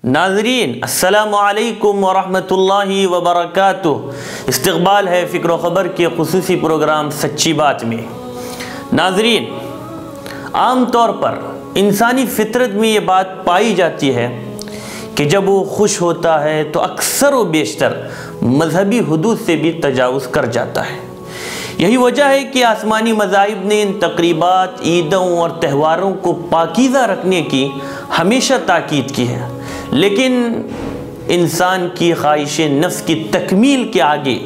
ناظرین السلام علیکم ورحمۃ اللہ وبرکاتہ۔ استقبال ہے فکر و خبر کے خصوصی پروگرام سچی بات میں۔ ناظرین، عام طور پر انسانی فطرت میں یہ بات پائی جاتی ہے کہ جب وہ خوش ہوتا ہے تو اکثر و بیشتر مذہبی حدود سے بھی تجاوز کر جاتا ہے۔ یہی وجہ ہے کہ آسمانی مذاہب نے ان تقریبات، عیدوں اور تہواروں کو پاکیزہ رکھنے کی ہمیشہ تاکید کی ہے، لیکن انسان کی خواہش نفس کی تکمیل کے آگے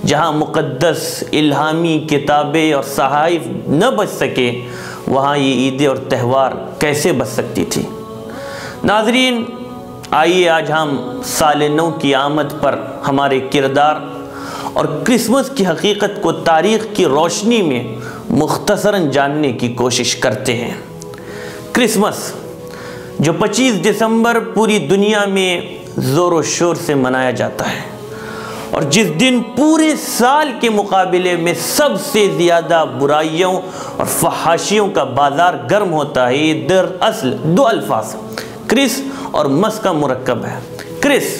جہاں مقدس الہامی کتابیں اور صحائف نہ بچ سکے، وہاں یہ عیدیں اور تہوار کیسے بچ سکتی تھی؟ ناظرین، آئیے آج ہم سال نو کی آمد پر ہمارے کردار اور کرسمس کی حقیقت کو تاریخ کی روشنی میں مختصراً جاننے کی کوشش کرتے ہیں۔ کرسمس جو 25 دسمبر پوری دنیا میں زور و شور سے منایا جاتا ہے اور جس دن پورے سال کے مقابلے میں سب سے زیادہ برائیوں اور فحاشیوں کا بازار گرم ہوتا ہے، یہ دراصل دو الفاظ کرس اور مس کا مرکب ہے۔ کرس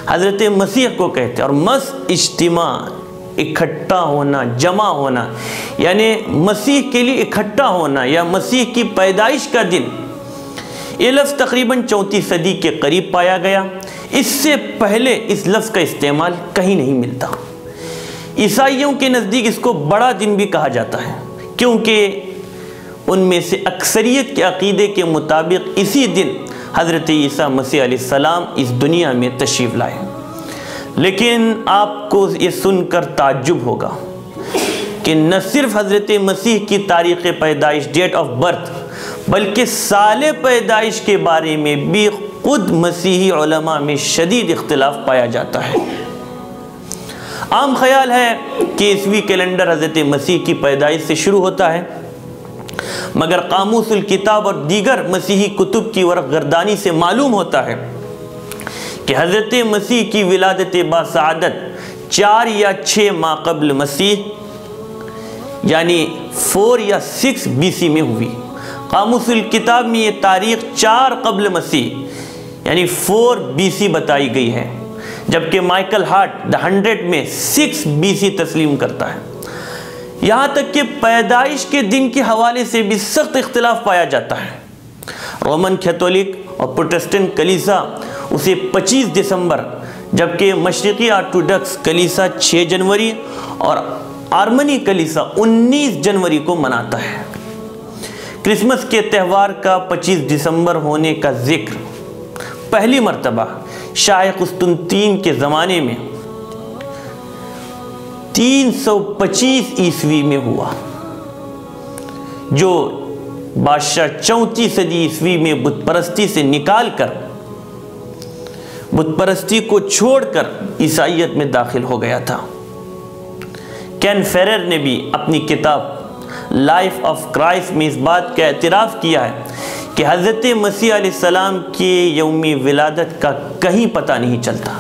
حضرت مسیح کو کہتے ہیں اور مس اجتماع، اکٹھا ہونا، جمع ہونا، یعنی مسیح کے لیے اکٹھا ہونا یا مسیح کی پیدائش کا دن۔ یہ لفظ تقریباً 34 صدی کے قریب پایا گیا۔ اس سے پہلے اس لفظ کا استعمال کہیں نہیں ملتا۔ عیسائیوں کے نزدیک اس کو بڑا دن بھی کہا جاتا ہے، کیونکہ ان میں سے اکثریت کے عقیدے کے مطابق اسی دن حضرت عیسیٰ مسیح علیہ السلام اس دنیا میں تشریف لائے۔ لیکن آپ کو یہ سن کر تعجب ہوگا کہ نہ صرف حضرت مسیح کی تاریخ پیدائش ڈیٹ آف برتھ بلکہ سال پیدائش کے بارے میں بھی خود مسیحی علماء میں شدید اختلاف پایا جاتا ہے۔ عام خیال ہے کہ عیسوی کیلنڈر حضرت مسیح کی پیدائش سے شروع ہوتا ہے، مگر قاموس الکتاب اور دیگر مسیحی کتب کی ورق گردانی سے معلوم ہوتا ہے کہ حضرت مسیح کی ولادت باسعادت 4 یا 6 ماہ قبل مسیح یعنی 4 یا 6 BC میں ہوئی۔ قاموس الکتاب میں یہ تاریخ 4 قبل مسیح یعنی 4 BC بتائی گئی ہے، جبکہ مائیکل ہارٹ دی 100 میں 6 BC تسلیم کرتا ہے۔ یہاں تک کہ پیدائش کے دن کے حوالے سے بھی سخت اختلاف پایا جاتا ہے۔ رومن کیتھولک اور پروٹسٹنٹ کلیسا اسے 25 دسمبر جبکہ مشرقی آرتھوڈکس کلیسا 6 جنوری اور آرمنی کلیسا 19 جنوری کو مناتا ہے۔ کرسمس کے تہوار کا 25 دسمبر ہونے کا ذکر پہلی مرتبہ شاہ قسطنطین کے زمانے میں 325 عیسوی میں ہوا، جو بادشاہ 34 صدی عیسوی میں بت پرستی سے نکال کر بت پرستی کو چھوڑ کر عیسائیت میں داخل ہو گیا تھا۔ کین فیرر نے بھی اپنی کتاب لائف آف کرائسٹ میں اس بات کا اعتراف کیا ہے کہ حضرت مسیح علیہ السلام کے یوم ولادت کا کہیں پتہ نہیں چلتا۔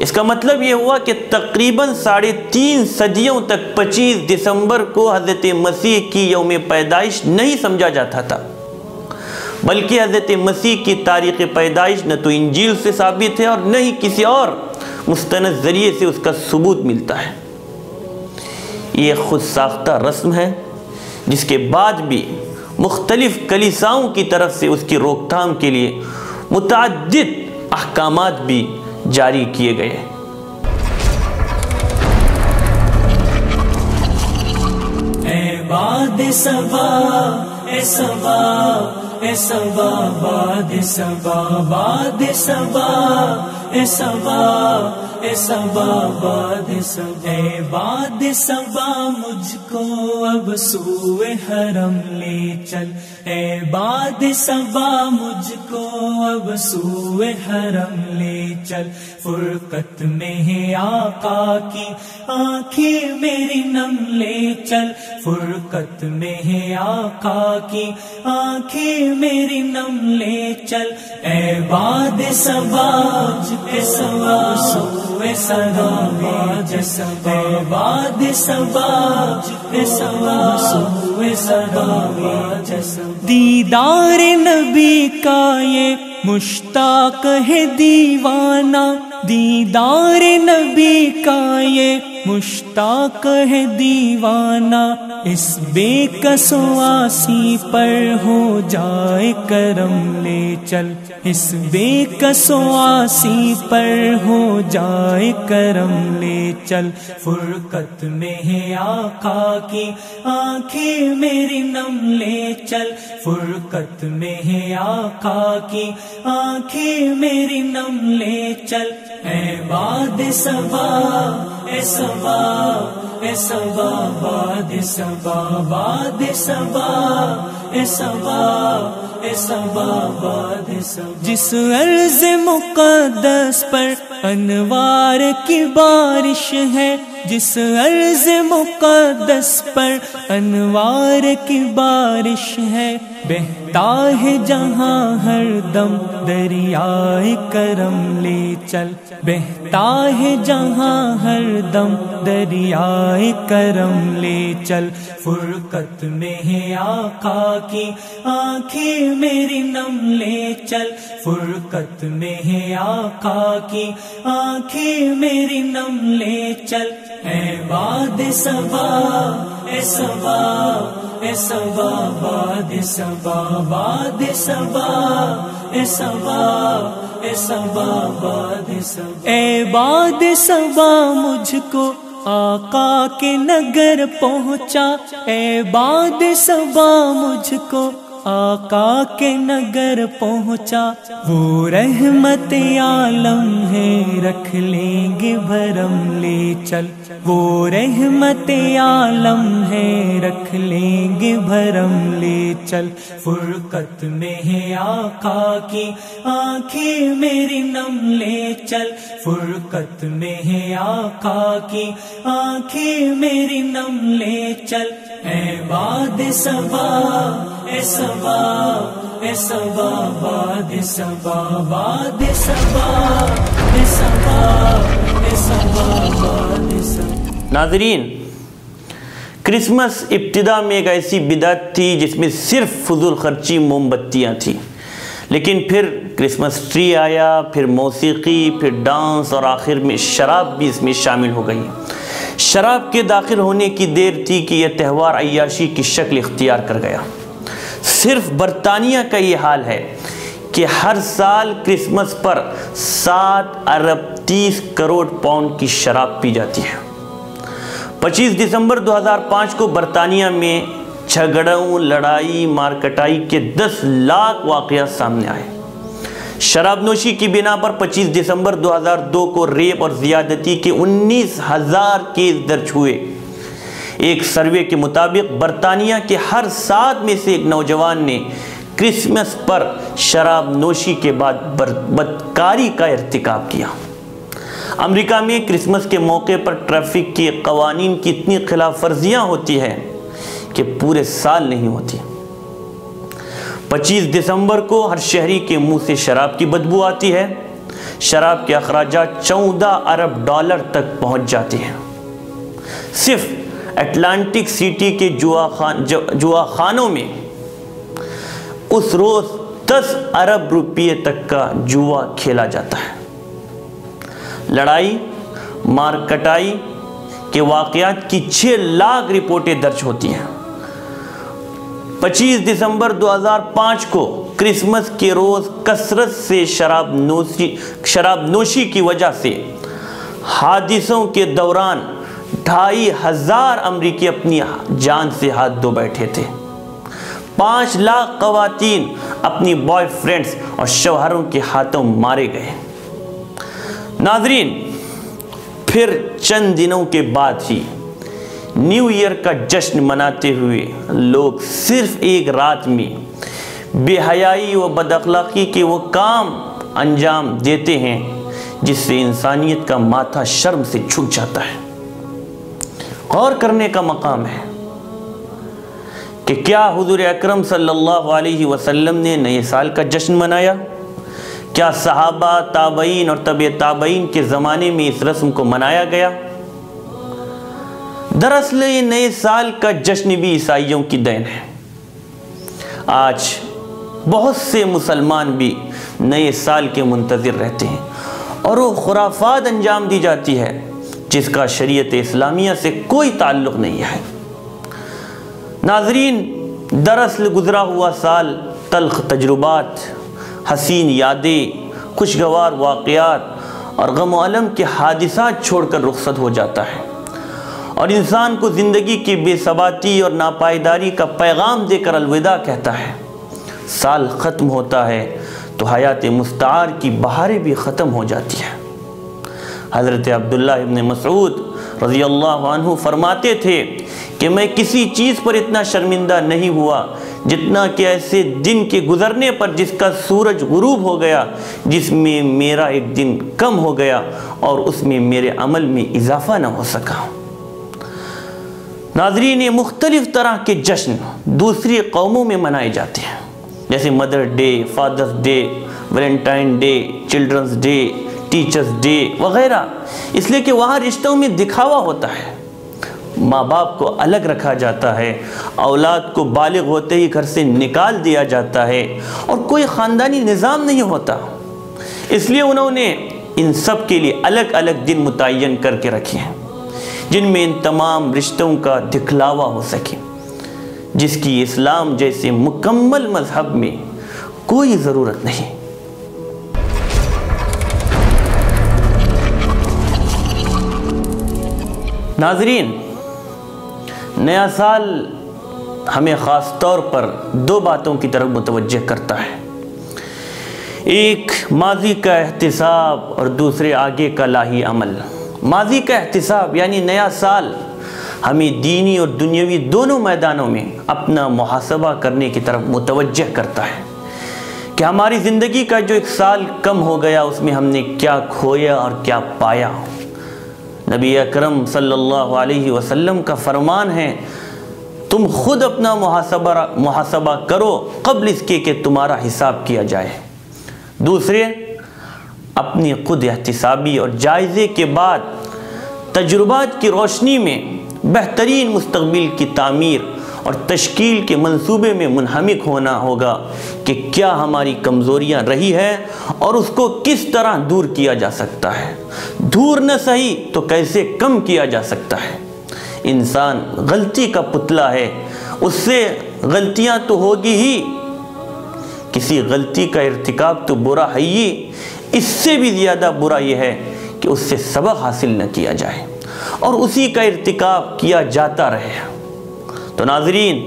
اس کا مطلب یہ ہوا کہ تقریباً 3.5 صدیوں تک 25 دسمبر کو حضرت مسیح کی یوم پیدائش نہیں سمجھا جاتا تھا، بلکہ حضرت مسیح کی تاریخ پیدائش نہ تو انجیل سے ثابت ہے اور نہ ہی کسی اور مستند ذریعے سے اس کا ثبوت ملتا ہے۔ یہ خود ساختہ رسم ہے جس کے بعد بھی مختلف کلیساؤں کی طرف سے اس کی روک تھام کے لیے متعدد احکامات بھی جاری کیے گئے۔ اے باد صبا، اے صبا، اے صبا، باد صبا، باد صبا، اے صبا، اے صبا، باد صبا، اے باد صبا، مجھ کو اب سوئے حرم لے چل، اے باد صبا، مجھ کو اب سوئے حرم لے چل، فرقت میں ہے آقا کی آنکھیں میری نم لے چل، فرقت میں ہے آقا کی آنکھیں میری نم لے چل، اے باد صبا، اے صبا، سوئے صدا باد صبا، باد صبا، اے صبا، سوئے صدا باد صبا، دیدار نبی کا یہ مشتاق ہے دیوانہ دیدار نبی کا یہ مشتاق ہے دیوانہ اس بے کس آسی پر ہو جائے کرم لے چل اس بے کس آسی پر ہو جائے کرم لے چل فرقت میں ہے آقا کی آنکھیں میری نم لے چل فرقت میں ہے آقا کی آنکھیں میری نم لے چل اے باد صبا اے صبا اے صبا باد صبا باد صبا اے صبا اے صبا باد صبا جس عرض مقدس پر انوار کی بارش ہے جس عرض مقدس پر انوار کی بارش ہے بہتا ہے جہاں ہر دم دریائے کرم لے چل بہتا ہے جہاں ہر دم دریائے کرم لے چل فرقت میں ہے آقا کی آنکھیں میری نم لے چل فرقت میں ہے آقا کی آنکھیں میری نم لے چل اے باد صبا اے صبا اے صبا باد صبا باد صبا اے صبا اے صبا باد صبا اے باد صبا مجھ کو آقا کے نگر پہنچا اے باد صبا مجھ کو آقا کے نگر پہنچا وہ رحمت عالم ہے رکھ لیں گے بھرم لے چل وہ رحمت عالم ہے رکھ لیں گے بھرم لے چل فرقت میں ہے آقا کی آنکھیں میری نم لے چل فرقت میں ہے آقا کی آنکھیں میری نم لے چل اے باد صبا اے صبا اے صبا باد صبا باد صبا اے صبا اے صبا باد صبا ناظرین، کرسمس ابتدا میں ایک ایسی بدعت تھی جس میں صرف فضول خرچی موم بتیاں تھیں، لیکن پھر کرسمس ٹری آیا، پھر موسیقی، پھر ڈانس اور آخر میں شراب بھی اس میں شامل ہو گئی۔ شراب کے داخل ہونے کی دیر تھی کہ یہ تہوار عیاشی کی شکل اختیار کر گیا۔ صرف برطانیہ کا یہ حال ہے کہ ہر سال کرسمس پر 7 ارب 30 کروڑ پاؤنڈ کی شراب پی جاتی ہے۔ 25 دسمبر 2005 کو برطانیہ میں جھگڑوں، لڑائی، مارکٹائی کے 10 لاکھ واقعات سامنے آئے۔ شراب نوشی کی بنا پر 25 دسمبر 2002 کو ریپ اور زیادتی کے 19,000 کیس درج ہوئے۔ ایک سروے کے مطابق برطانیہ کے ہر 7 میں سے ایک نوجوان نے کرسمس پر شراب نوشی کے بعد بدکاری کا ارتکاب کیا۔ امریکہ میں کرسمس کے موقع پر ٹریفک کے قوانین کی اتنی خلاف ورزیاں ہوتی ہیں کہ پورے سال نہیں ہوتی۔ 25 دسمبر کو ہر شہری کے منہ سے شراب کی بدبو آتی ہے۔ شراب کے اخراجات 14 ارب ڈالر تک پہنچ جاتے ہیں۔ صرف اٹلانٹک سٹی کے جوا خانوں میں اس روز 10 ارب روپے تک کا جوا کھیلا جاتا ہے۔ لڑائی، مارکٹائی کے واقعات کی 6 لاکھ رپورٹیں درج ہوتی ہیں۔ 25 دسمبر 2005 کو کرسمس کے روز کثرت سے شراب نوشی کی وجہ سے حادثوں کے دوران 2,500 امریکی اپنی جان سے ہاتھ دھو بیٹھے تھے۔ 5 لاکھ خواتین اپنی بوائے فرینڈز اور شوہروں کے ہاتھوں مارے گئے۔ ناظرین، پھر چند دنوں کے بعد ہی نیو ایئر کا جشن مناتے ہوئے لوگ صرف ایک رات میں بے حیائی و بد اخلاقی کے وہ کام انجام دیتے ہیں جس سے انسانیت کا ماتھا شرم سے جھک جاتا ہے۔ غور کرنے کا مقام ہے کہ کیا حضور اکرم صلی اللہ علیہ وسلم نے نئے سال کا جشن منایا؟ کیا صحابہ، تابعین اور تبع تابعین کے زمانے میں اس رسم کو منایا گیا؟ دراصل یہ نئے سال کا جشن بھی عیسائیوں کی دین ہے۔ آج بہت سے مسلمان بھی نئے سال کے منتظر رہتے ہیں اور وہ خرافات انجام دی جاتی ہے جس کا شریعت اسلامیہ سے کوئی تعلق نہیں ہے۔ ناظرین، دراصل گزرا ہوا سال تلخ تجربات، حسین یادیں، خوشگوار واقعات اور غم و الم کے حادثات چھوڑ کر رخصت ہو جاتا ہے اور انسان کو زندگی کی بے ثباتی اور ناپائیداری کا پیغام دے کر الوداع کہتا ہے۔ سال ختم ہوتا ہے تو حیات مستعار کی بہاریں بھی ختم ہو جاتی ہیں۔ حضرت عبداللہ ابن مسعود رضی اللہ عنہ فرماتے تھے کہ میں کسی چیز پر اتنا شرمندہ نہیں ہوا جتنا کہ ایسے دن کے گزرنے پر جس کا سورج غروب ہو گیا، جس میں میرا ایک دن کم ہو گیا اور اس میں میرے عمل میں اضافہ نہ ہو سکا۔ ناظرین، یہ مختلف طرح کے جشن دوسری قوموں میں منائے جاتے ہیں، جیسے mother day, father's day, valentine day, children's day, teachers' day وغیرہ، اس لیے کہ وہاں رشتوں میں دکھاوا ہوتا ہے۔ ماں باپ کو الگ رکھا جاتا ہے، اولاد کو بالغ ہوتے ہی گھر سے نکال دیا جاتا ہے اور کوئی خاندانی نظام نہیں ہوتا، اس لیے انہوں نے ان سب کے لیے الگ الگ دن متعین کر کے رکھے ہیں جن میں ان تمام رشتوں کا دکھلاوا ہو سکے، جس کی اسلام جیسے مکمل مذہب میں کوئی ضرورت نہیں۔ ناظرین، نیا سال ہمیں خاص طور پر دو باتوں کی طرف متوجہ کرتا ہے، ایک ماضی کا احتساب اور دوسرے آگے کا لاہی عمل۔ ماضی کا احتساب یعنی نیا سال ہمیں دینی اور دنیاوی دونوں میدانوں میں اپنا محاسبہ کرنے کی طرف متوجہ کرتا ہے کہ ہماری زندگی کا جو ایک سال کم ہو گیا اس میں ہم نے کیا کھویا اور کیا پایا۔ نبی اکرم صلی اللہ علیہ وسلم کا فرمان ہے، تم خود اپنا محاسبہ کرو قبل اس کے کہ تمہارا حساب کیا جائے۔ دوسرے، اپنی خود احتسابی اور جائزے کے بعد تجربات کی روشنی میں بہترین مستقبل کی تعمیر اور تشکیل کے منصوبے میں منہمک ہونا ہوگا کہ کیا ہماری کمزوریاں رہی ہیں اور اس کو کس طرح دور کیا جا سکتا ہے، دور نہ سہی تو کیسے کم کیا جا سکتا ہے۔ انسان غلطی کا پتلا ہے، اس سے غلطیاں تو ہوگی ہی، کسی غلطی کا ارتکاب تو برا ہے ہی، اس سے بھی زیادہ برا یہ ہے کہ اس سے سبق حاصل نہ کیا جائے اور اسی کا ارتکاب کیا جاتا رہے۔ تو ناظرین،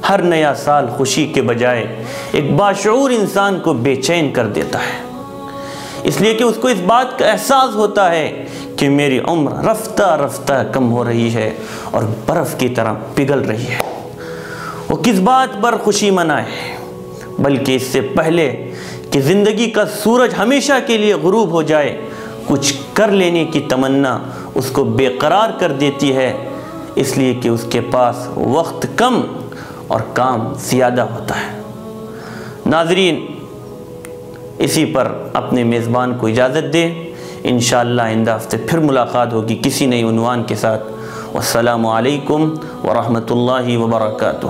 ہر نیا سال خوشی کے بجائے ایک باشعور انسان کو بے چین کر دیتا ہے، اس لیے کہ اس کو اس بات کا احساس ہوتا ہے کہ میری عمر رفتہ رفتہ کم ہو رہی ہے اور برف کی طرح پگھل رہی ہے۔ وہ کس بات پر خوشی منائے، بلکہ اس سے پہلے کہ زندگی کا سورج ہمیشہ کے لیے غروب ہو جائے، کچھ کر لینے کی تمنا اس کو بے قرار کر دیتی ہے، اس لیے کہ اس کے پاس وقت کم اور کام زیادہ ہوتا ہے۔ ناظرین، اسی پر اپنے میزبان کو اجازت دیں، انشاءاللہ آئندہ ہفتے پھر ملاقات ہوگی کسی نئی عنوان کے ساتھ۔ والسلام علیکم ورحمۃ اللہ وبرکاتہ۔